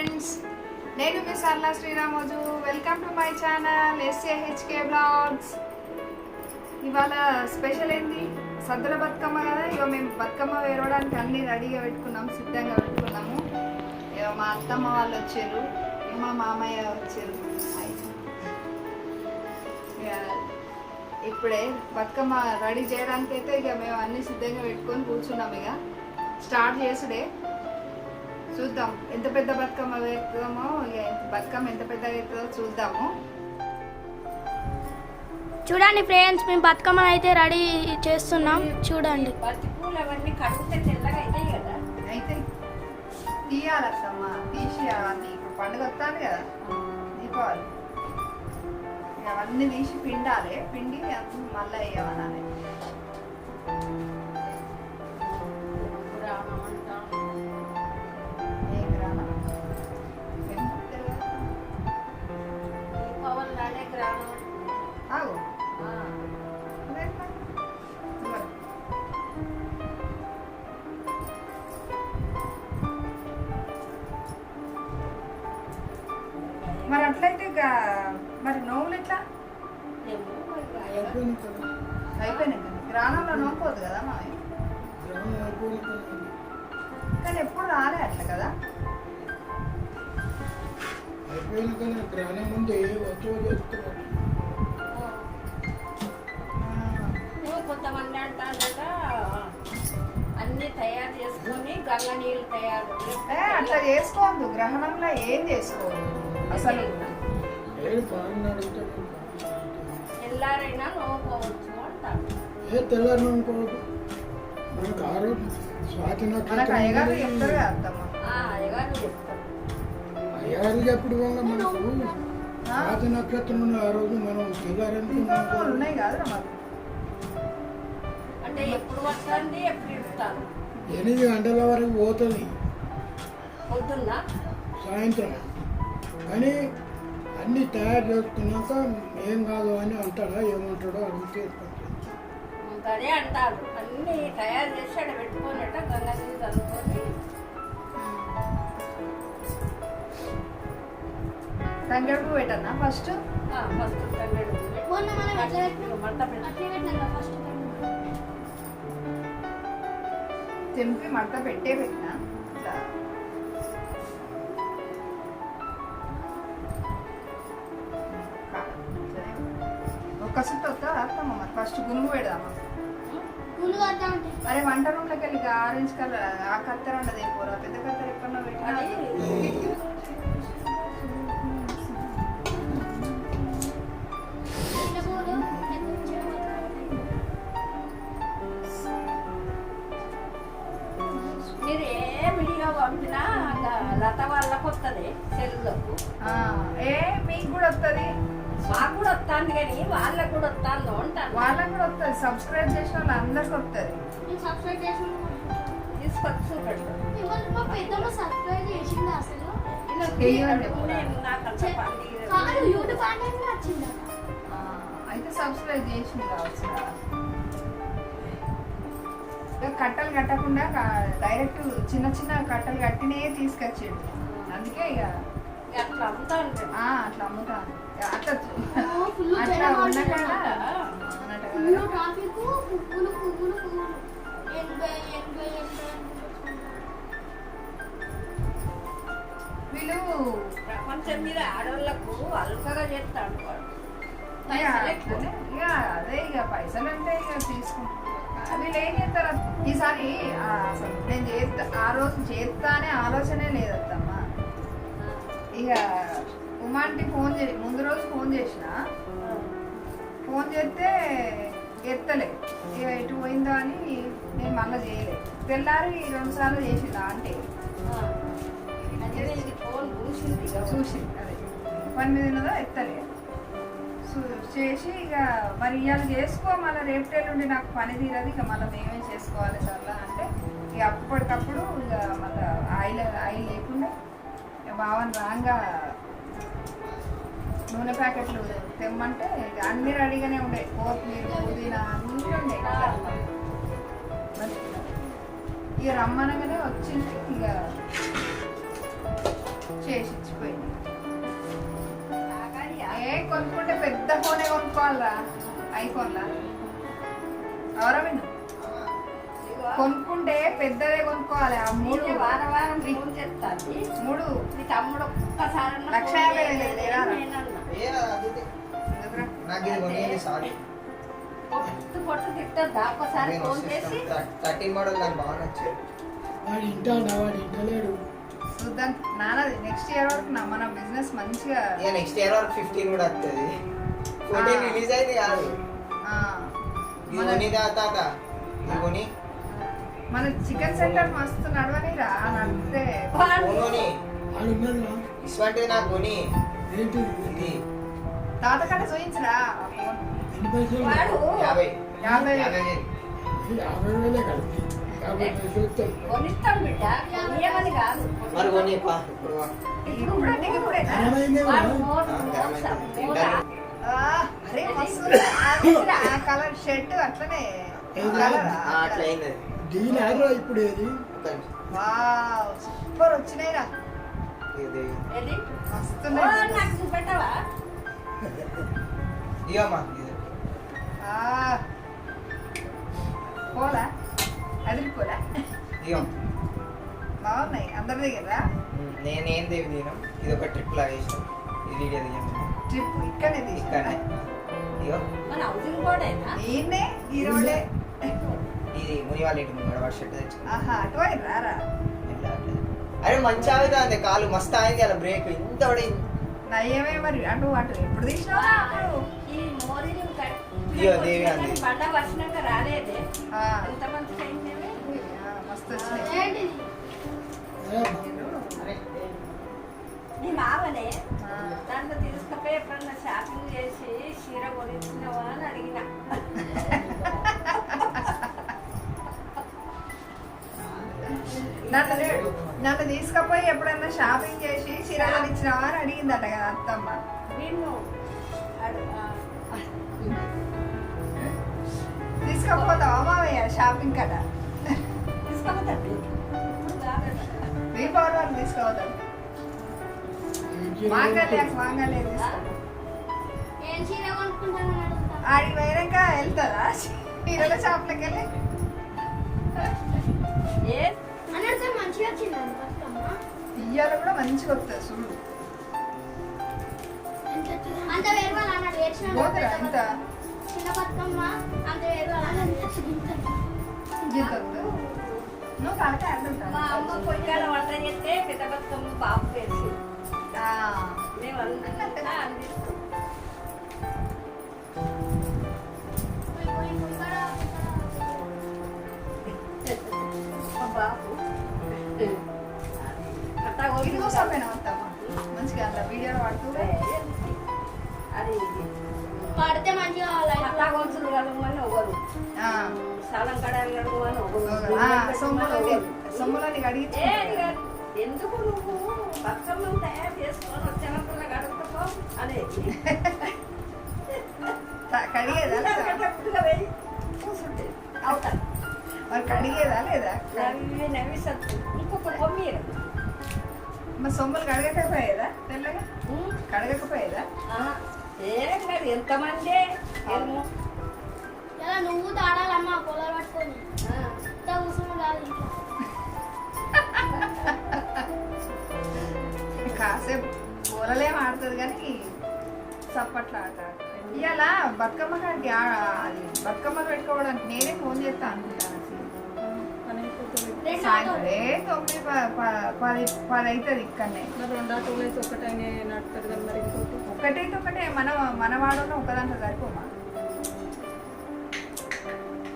Friends, నేను మీ Sarla Sriramoju. Welcome to my channel SAHK blogs. ఇవాళ స్పెషల్ ఏంది, సద్దుల బతుకమ్మ కదా. ఇక మేము బతుకమ్మ వేరవడానికి అన్నీ రెడీగా పెట్టుకున్నాము, సిద్ధంగా పెట్టుకున్నాము. ఇక మా అత్తమ్మ వాళ్ళు వచ్చారు, మా మామయ్య వచ్చారు. ఇక ఇప్పుడే బతుకమ్మ రెడీ చేయడానికి అయితే ఇక మేము అన్నీ సిద్ధంగా పెట్టుకొని కూర్చున్నాము. ఇక స్టార్ట్ చేసుడే. చూద్దాం ఎంత పెద్ద బతుకమ్మ వేస్తామో, బతుకమ్మ ఎంత పెద్దగా అవుతుందో చూద్దాము. చూడండి ఫ్రెండ్స్, మేము బతుకమ్మ అయితే రెడీ చేస్తున్నాం. చూడండి, పత్తి పూలు అవన్నీ కడిగితే తెల్లగా అవుతాయి కదా. అయితే తీయాలమ్మా, తీసి అవన్నీ ఇప్పుడు పండుగ వస్తుంది కదా, దీపావళి. అవన్నీ తీసి పిండాలి, పిండి మళ్ళీ వేయమనాలి. మరి అట్లయితే మరి నోవులు ఎట్లా అయిపోయినాయి? గ్రామంలో నోకపోదు కదా మామయ్య, కానీ ఎప్పుడు రాలే అట్లా కదా. కొంతమంది అంటారట అన్ని తయారు చేసుకొని గంగ నీళ్ళు తయారు. అట్లా చేసుకోవద్దు, గ్రహణంలో ఏం చేసుకోవద్దు అసలు. తెల్లారైనా నోకోవచ్చు అంటారు. తెల్లారి నోకోవద్దు, మనకు ఆరోగ్యం స్వాతి మనకు అయ్యగారు చెప్తారు కదా అత్తమ్మ. అయ్యగారు చెప్తారు. అయ్యగారు చెప్పుడు వల్ల మనకు స్వాతి నక్షత్రం ఆ రోజు మనం తెల్లారని ఉన్నాయి కాదు మాకు. అంటే ఎప్పుడు వస్తుంది, ఎప్పుడు ఇస్తారు? 8 గంటల వరకు పోతుంది పొద్దున్న, సాయంత్రం. కానీ అన్నీ తయారు చేసుకున్నాక ఏం కాదు అని అంటాడా, ఏమంటాడో అడిగితే అదే అంటారు. అన్ని తయారు చేసి అక్కడ పెట్టుకోనట గంగ నీళ్ళు చదువుకొని తంగడుపు పెట్టన్నా ఫస్ట్. ఫస్ట్ తంగడు తెంపి మడత పెట్టే పెట్టినా. ఒక్క సుట్టు వస్తా అత్తమ్మ. మరి ఫస్ట్ గునుగు పెడదామా? అరే వంట రూమ్లోకి వెళ్ళి ఆరెంజ్ కలర్ ఆ కత్తెర ఉండదు, పోరా పెద్ద కత్తెర ఎక్కడో పెట్టినా. మీరు ఏ వీడియో పంపినా లత వాళ్ళకు వస్తుంది సెల్లులకు. మీకు కూడా వస్తుంది, మాకు కూడా వస్తుంది, కానీ వాళ్ళకు కూడా వస్తుందో అంటాను. వాళ్ళకు కూడా వస్తుంది. సబ్స్క్రైబ్ చేసిన వాళ్ళు అందరికి వస్తుంది. తీసుకొచ్చి చూపెట్టు. అయితే సబ్స్క్రైబ్ చేసింది కావచ్చు. కట్టలు కట్టకుండా డైరెక్ట్ చిన్న చిన్న కట్టలు కట్టినే తీసుకొచ్చాడు. అందుకే ఇక అట్లా అమ్ముతా ఉంటాడు. అట్లా అమ్ముతాను. అట్లా అట్లా ఉండకుండా వీళ్ళు ప్రపంచం మీద ఆడవాళ్ళకు అల్పగా చేస్తాడు వాడు. ఇక అదే ఇక పైసలు అంటే ఇక తీసుకుంటారు. వీళ్ళు ఏం చేస్తారు ఈసారి, అసలు నేను చేస్తా ఆ రోజు చేస్తా అనే ఆలోచనే లేదమ్మా. ఇక ఉమాంటి ఫోన్ ముందు రోజు ఫోన్ చేసిన, ఫోన్ చేస్తే ఎత్తలే. ఇక ఎటు పోయిందో అని నేను మళ్ళీ చేయలే. తెల్లారి 2 సార్లు చేసింది అంటే చూసి అదే పని మీద ఉన్నదో ఎత్తలే చేసి. ఇక మరి ఇవాళ చేసుకో, మళ్ళీ రేపటేళ్ళుండి నాకు పని తీరదు, ఇక మళ్ళీ మేమే చేసుకోవాలి సర్లా అంటే ఇక అప్పటికప్పుడు ఇక మళ్ళీ ఆయిల్ లేకుండా బావని రాగా నూనె ప్యాకెట్లు తెమ్మంటే ఇక అన్నీ రెడీగానే ఉండే. కొత్తిమీర, పుదీనా అన్నీ ఉండే. ఇక రమ్మనగానే వచ్చింది. ఇక చేసి ఇచ్చిపోయింది. ఏ కొనుక్కుంటే పెద్ద ఫోనే కొనుక్కోవాలరా, ఐఫోన్లా ఎవరా విను, కొనుక్కుంటే పెద్దదే కొనుక్కోవాలి. ఆ మూడు వారం వారం ఫోన్ చేస్తాను. మూడు మీ తమ్ముడు ఒక్కసారి 1,50,000 లేరా? నాకు ఇది కొనేది సారీ పొట్టు పొట్టు తిట్టద్దా ఒక్కసారి ఫోన్ చేసి 13 మోడల్ నాకు బాగా నచ్చింది. వాడు ఇంటాడా, వాడు ఇంటలేడు. చూద్దాం నాన్నది నెక్స్ట్ ఇయర్ వరకు మన బిజినెస్ మంచిగా ఇక నెక్స్ట్ ఇయర్ వరకు 15 కూడా వస్తుంది. 14 రిలీజ్ అయింది కాదు. ఆ, ఇది కొని తాత ఇది కొని మన చికెన్ సెంటర్ మస్తు నడవనిరా, నడితే ఫోన్ కొని వాడు ఉన్నదిరా. ఇటువంటి నాకు కొని ఏంటిది? ఇది తాత కట్ట చూయించరా ఆ ఫోన్. ఎన్ని పైసలు? వాడు 50 50,000. 50,000. 50,000 కలిపి 50,000 వస్తాయి. కొనిస్తాం బిడ్డ కొనియమని కాదు. మరి కొని పా ఇప్పుడు వా. ఇప్పుడే నీకు ఇప్పుడే అరవైందే వాడు కదా? అరే మస్తు ఉంది. అది ఆ కలర్ షర్ట్ అట్లనే కలరా? అట్లా అయింది అది. దీని ఆర్రా ఇప్పుడు ఏది? ఒక్క నిమిషం. వావ్ సూపర్ వచ్చినాయిరా, ఇది ఏది? ఓ, మస్తున్నాయి. నాకు చూపెట్టవా? ఇవమ్మా ఇది ఆ, పోలా అదిరిపోలా, ఇవ్వం. బాగున్నాయి అందరి దగ్గర. నేనేం దేవి తీయను. ఇది ఒక ట్రిప్ లాగా వేసాం. ఇది వీడియో తీయను ట్రిప్ ఇక్కడనే ఇక్కడనే. ఇగో మన హౌసింగ్ బోర్డేనా? ఈయన్నే ఈ రోడే. ఇది ముని వాళ్ళ ఇంటి ముందు వాడు షర్ట్ తెచ్చుకున్నాడు. ఆహా అటువైపు రారా, అరే మంచి ఆగుతుంది కాలు మస్తు అయింది అలా బ్రేక్ ఇంత పడింది. నయ్యమే మరి అటు అటు ఎప్పుడు తీసినావా అప్పుడు? ఈ మోరీలు ఇయ్యో, దేవి అంది. బండ వర్షంగా రాలేదే. ఆ, ఎంత మంచిగా అయిందేమి? ఆ, మస్తు వచ్చినాయి. అరే నీ మావనే ఆ, దాంట్లో తీసుకపోయి ఎప్పుడన్నా షాపింగ్ చేసి చీర కొనిచ్చినావా అని అడిగిన. నన్ను తీసుకపోయి ఎప్పుడన్నా షాపింగ్ చేసి చీరలు ఇచ్చినావా అని అడిగిందట కదా అత్తమ్మ. నిన్ను తీసుకపోతావా మావయ్య షాపింగ్ కట? తీసుకోవద్దండి. మీ పవర్ వాళ్ళు తీసుకోవద్దాం. మాంగళ్య ఏం చీర కొనుక్కుంటానని అడుగుతా. ఆడికి పోయాక వెళ్తుందా చీరల షాప్లకి వెళ్ళి? ఏ అన్నట్టు మంచిగా వచ్చిందండి బతుకమ్మ. ఇయ్యాల కూడా మంచిగా వస్తుంది చూడు. అంత వేరు వాళ్ళు అన్నట్టు వేసిన పోతురా ఎంత చిన్న బతుకమ్మ అంత వేరు వాళ్ళు గీత నువ్వు తలకాయ మా అమ్మ పొయ్యికాడ వంట చేస్తే పెద్ద బతుకమ్మ బాబు వేసి మేము అంతా అందిస్తాం. మా బాబు అట్టా ఇది కోసం వస్తామా మంచిగా అలా వీడియోలో పడుతుంటే అది పడితే మంచిగా అట్టా గొలుసులు కలగమని ఒకరు, స్థలం కడాలి కడగమని ఒకరు. సొమ్ములని అడిగి ఎందుకు నువ్వు బతుకమ్మను తయారు చేసుకొని వచ్చినప్పుడు కడుగుతావు అనేది కడిగేదా లేదా? కట్టగా వెళ్ళి కూర్చుంటే అవుతాను. మరి కడిగేదా లేదా? నవ్వి నవ్వి సత్తు ఇంకొక బొమ్మీరు మరి సొమ్ములు కడగకపోయేదా? తెల్లగా కడగకపోయేదా? ఏం కాదు ఎంతమంది ఏమో ఇలా నువ్వు తాడాలమ్మా పొలాలు పట్టుకొని ఇంత కూర్చుని కాదు ఇంట్లో. కాసేపు కూరలేం ఆడుతుంది కానీ చప్పట్లు ఆడతాడు. ఇవాళ బతుకమ్మ కాడికి అది బతుకమ్మ పెట్టుకోవడానికి నేనే ఫోన్ చేస్తా అనుకుంటాను. రెండు సాయంత్రం 9, 10 అవుతుంది ఇక్కడనే. ఒకటైతే ఒకటే మన వాడలో ఒకదాంట్లో సరిపోమా?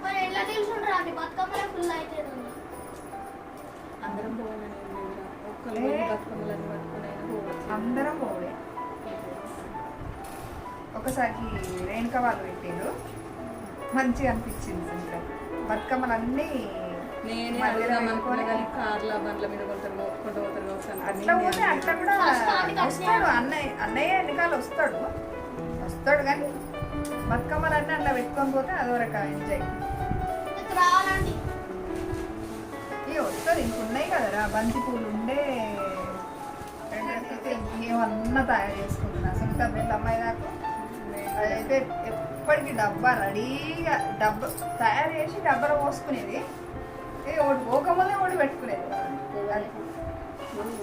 మరి ఎట్లా తెలుసుంటారా అండి బతుకమ్మలో ఫుల్ అయితే అందరం పోవే. ఒకసారి రేణుక వాళ్ళు పెట్టారు, మంచిగా అనిపించింది. ఇంకా బతుకమ్మలు అన్నీ నేనే మధ్యలో అడుగుదాం అనుకున్నా పెట్టుకొని కానీ కార్ల బండ్ల మీద కొంటారు కొంటూ పోతారు కావచ్చు అట్లా పోతే అట్లా కూడా వస్తాడు అన్నయ్య ఎన్నికలు వస్తాడు కానీ బతుకమ్మలన్నీ అట్లా పెట్టుకొని పోతే అదో రకం ఎంజాయ్. రావాలండి. ఇవి వస్తుంది ఇంకున్నాయి కదరా, బంతి పూలు ఉండే 2 నేనైతే ఏమన్నా తయారు చేసుకుంటున్నా అసలు బెల్లమ్మాయి నాకు అదైతే ఎప్పటికీ డబ్బా రెడీగా డబ్బా తయారు చేసి డబ్బాలో పోసుకునేది ఒకటి పోకముందే ఒకటి పెట్టుకునేది అది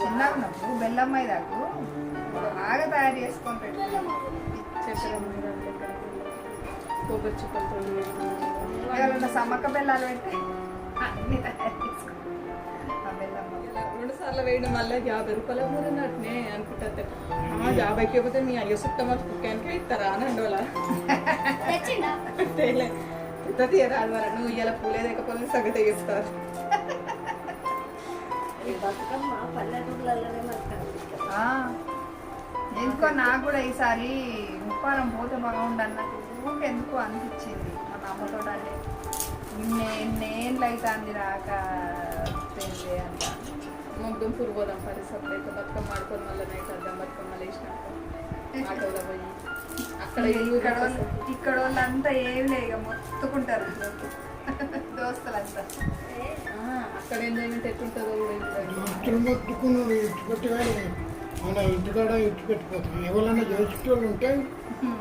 చిన్నగా ఉన్నప్పుడు బెల్లమ్మాయి దాకు బాగా తయారు చేసుకొని పెట్టుకునేది చక్కెర కొబ్బరి చుక్కలతో ఎవరన్నా సమ్మక్క బెల్లాలు పెడితే అన్ని తయారు చేసుకుంటాం ఆ బెల్లమ్మ 2 సార్లు వేయడం వల్ల 50 రూపాయల మూడు ఉన్నట్టునే అనుకుంటుంది 50కి ఇవ్వతే మీ అయ్యో సుత్తమ్మ కుక్కానికి ఇస్తారా అని అండోలా తెచ్చిందా ఇంత తీయరాదు మరి నువ్వు ఇలా పూలే లేకపోతే సగటే ఇస్తారు ఈ బతుకమ్మ పల్లెటూర్లలోనే మనకు కనిపిస్తుంది. ఎందుకో నాకు కూడా ఈసారి ముప్పారం పోతే బాగుండు అన్నట్టు ఎందుకు అనిపించింది మన అమ్మతో అంటే ఎన్నేళ్ళు అవుతుంది రాక తెలిసే అంట మొగ్గుం పురుగోదాం పరిసరం అయితే బతుకమ్మ ఆడుకొని మళ్ళీ నైట్ అర్థం బతుకమ్మ లేచినాక ఆటోలో పోయి అక్కడ ఇక్కడ వాళ్ళంతా ఏమి లేక మొత్తుకుంటారు దోస్తులంతా అక్కడ ఎంజాయ్మెంట్ ఎట్లుంటుందో కూడా ఇప్పుడు దోస్తులు మొత్తుకున్నాడు ఇచ్చిపెట్టుగానే మన ఇంటికాడ ఇచ్చిపెట్టుకోతాం ఎవరైనా చేసేటోళ్ళు ఉంటే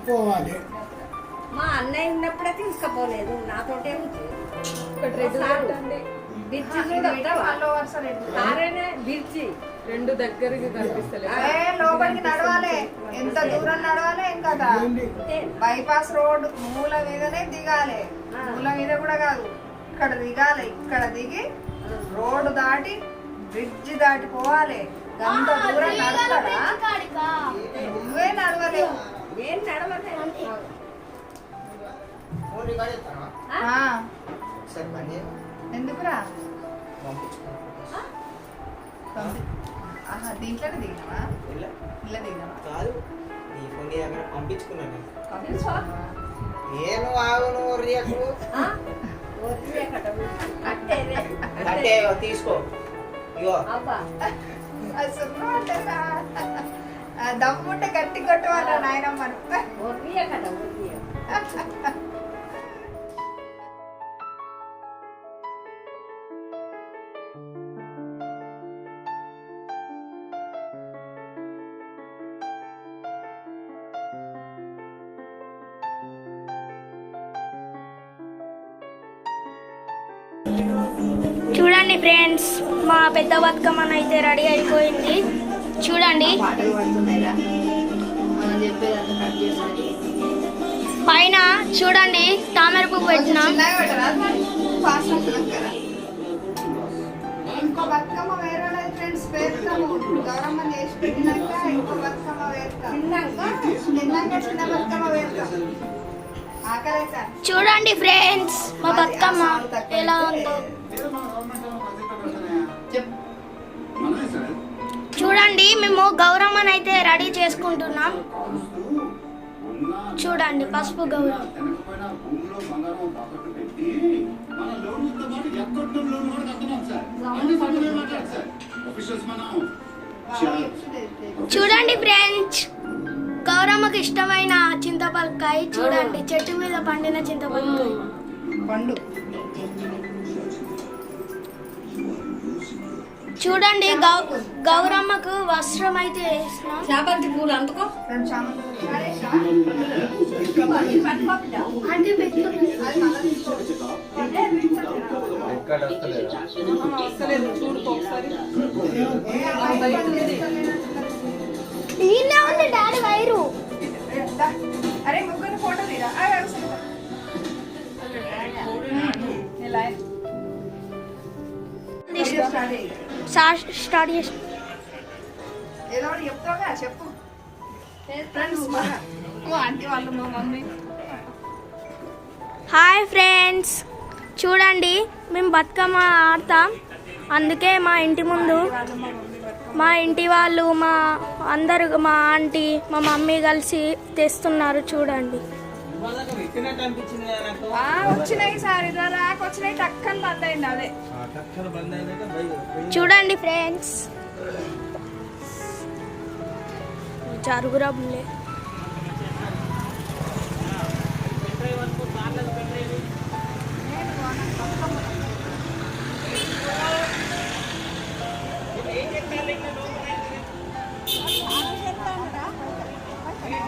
పోవాలి. మా అన్నయ్య ఉన్నప్పుడే తీసుకుపోలేదు నాతోటే ఉంది. ఒకటి రెడ్ పెట్టండి బిర్చి చూడవా? వరుస లేదు కారేనే బిర్చి 2 దగ్గరికి కనిపిస్తలేదు లోపలికి నడవాలి ఎంత దూరం నడవాలి ఇంకా బైపాస్ రోడ్ మూల మీదనే దిగాలి మూల మీద కూడా కాదు ఇక్కడ దిగాలి ఇక్కడ దిగి రోడ్డు దాటి బ్రిడ్జ్ దాటి పోవాలి అంత దూరం నడతాడా కాడికా నువ్వే నడవలేవు నేను నడవలేదు. ఫోన్ రికార్డ్ చేస్తానా ఒకసారి పని చేయి. ఎందుకురా పంపించుకో. దీంట్లోనే దిగినావా ఇలా ఇలా దిగినావా కాదు నీ ఫోన్ నీ దగ్గర పంపించుకున్నాను నేను. పంపించుకున్నావా? ఏను ఆగు నువ్వు రియకు వదిలే కట్టేదే. అంటే ఇగో తీసుకో ఇగో అబ్బా అసలు అంటేనా? దమ్ముంటే గట్టి కొట్టవాలా నాయనమ్మను వదిలే కట్ట వదిలే. చూడండి ఫ్రెండ్స్, మా పెద్ద బతుకమ్మన అయితే రెడీ అయిపోయింది. చూడండి పాటలు పడుతున్నాయిరా మనం చెప్పేదంతా కట్ చేసేది పైన చూడండి తామర పువ్వు పెట్టినా. చిన్నగా పెట్టరా మరి? ఫాస్ట్ అవుతున్నాం కదా. ఇంకో బతుకమ్మ వేరే ఫ్రెండ్స్ పేరుతాము గౌరమ్మ చేసి పెట్టినాక ఇంకో బతుకమ్మ వేస్తాం తిన్నాక చిన్న బతుకమ్మ వేస్తాం ఆకలి చూడండి ఫ్రెండ్స్ మా బతుకమ్మ ఎలా ఉందో. చెప్పు చూడండి మేము గౌరమ్మని అయితే రెడీ చేసుకుంటున్నాం. చూడండి పసుపు గౌరమ్మ. చూడండి ఫ్రెండ్స్, గౌరమ్మకి ఇష్టమైన చింతపలకాయ చూడండి, చెట్టు మీద పండిన చింతపలకాయ పండు చూడండి. గౌరమ్మకు వస్త్రం అయితే వేసినాం. చామంతి పూలు అందుకో. రెండు చామంతి అంటే పెట్టుకున్నాం. వస్తలేదు చూడుకో ఒకసారి దీనిలో ఉంది డాడీ వైరు. అరే ముగ్గురు ఫోటో తీరా స్టార్ట్ చేసి ఏదో ఒకటి చెప్తావుగా చెప్పు ఫ్రెండ్స్ ఆంటీ వాళ్ళు మా మమ్మీ హాయ్ ఫ్రెండ్స్, చూడండి మేము బతుకమ్మ ఆడతాం. అందుకే మా ఇంటి ముందు మా ఇంటి వాళ్ళు మా అందరు మా ఆంటీ మా మమ్మీ కలిసి తెస్తున్నారు. చూడండి వచ్చినాయి సార్ ఇలా రాక వచ్చినాయి టక్కన బంద్ అయింది అదే చూడండి ఫ్రెండ్స్, జరుగురబులే.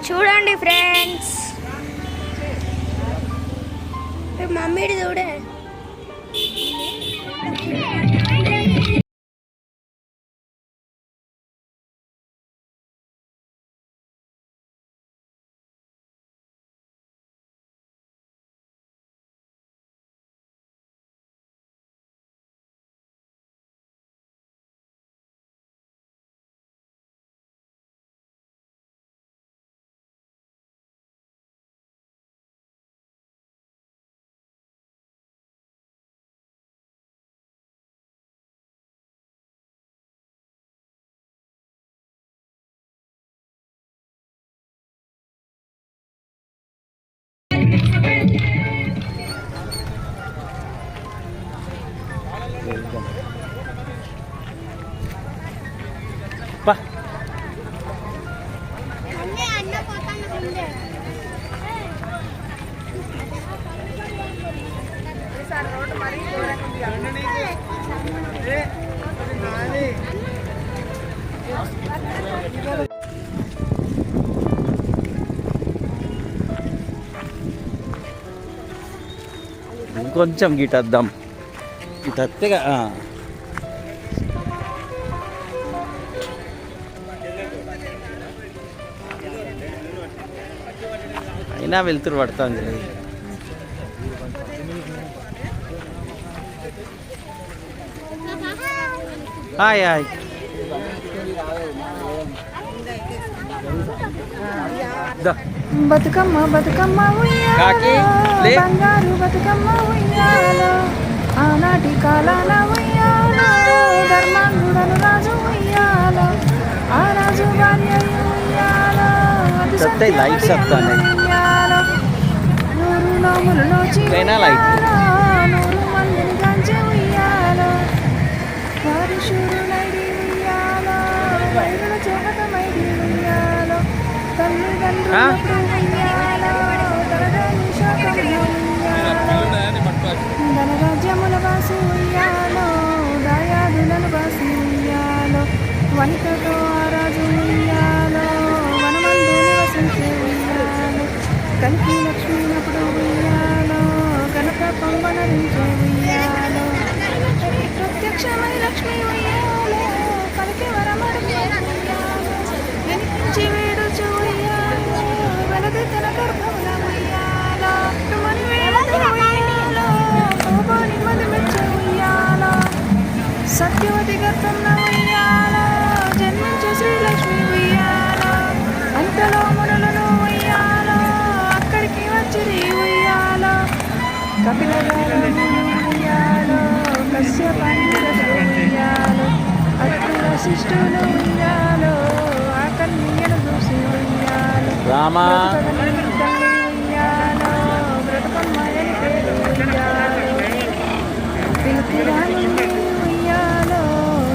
చూడండి ఫ్రెండ్స్, మమ్మీడి చూడే. ఈసారి రోడ్డు మరీ ఘోరంగా ఉంది కదా. ఇంకొంచెం గిటద్దాం, ఇటత్తేగా. అయినా వెళ్తురు పడుతుంది. Hi hi. బతుకమ్మ బతుకమ్మ కాకి, ఉయ్యాలో, లే. బంగారు బతుకమ్మ ఉయ్యాలో, ఆనాటి కాలాన ఉయ్యాలో, ధర్మాంగుడను రాజు ఉయ్యాలో, ఆ రాజు భార్య ఉయ్యాలో, అది సత్తే లైట్స్ సత్యవతి వస్తాయి. ఉయ్యాలో, నూరు నోములు నోచి పైన లైట్. ఉయ్యాలో, 100 మందిని గంజి ఉయ్యాలో, వారి శూరులైడి ఉయ్యాలో, వైరుల చేపతమైడి ఉయ్యాలో, తల్లిదండ్రులకు ఉయ్యాలో, తలదాని శాఖములు ఉయ్యాలో, ధనరాజ్యముల వాసి ఉయ్యాలో, దాయాదులను వాసి ఉయ్యాలో, వనితతో ఆ రాజు ఉయ్యాలో, వనమందు నివసించే ఉయ్యాలో, కలికి లక్ష్మీనప్పుడు ఉయ్యాలో, కనక పంబనరించే ఉయ్యాలో, ప్రత్యక్షమై లక్ష్మీ ఉయ్యాలో, పలికి వరమడుగు ఉయ్యాలో, వినిపించి వేడుచు ఉయ్యాలో, వెలది తన గర్భముల ఉయ్యాలో, తుమని వేడుచు ఉయ్యాలో, కోపాని మదిమెచ్చు ఉయ్యాలో, సత్యవతి గర్భంన ఉయ్యాలో, జన్మించే శ్రీలక్ష్మి ఉయ్యాలో, అంతలో మునులను ఉయ్యాలో, అక్కడికి వచ్చిరి ఉయ్యాలో, కపిల ఉయ్యాలో, కశ్యపాండులు ఉయ్యాలో, అత్తుల శిష్టులు ఉయ్యాలో, ఆ కన్యను చూసి ఉయ్యాలో, రామా. బ్రతుకదని తల్లి ఉయ్యాలో, బ్రతుకమ్మని పేరు ఉయ్యాలో, పిలుపురాని ఉయ్యాలో,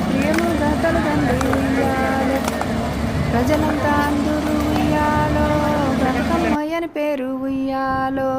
ప్రియముగా తల్లిదండ్రి ఉయ్యాలో, ప్రజలంతా అందరూ ఉయ్యాలో, బ్రతుకమ్మని పేరు ఉయ్యాలో.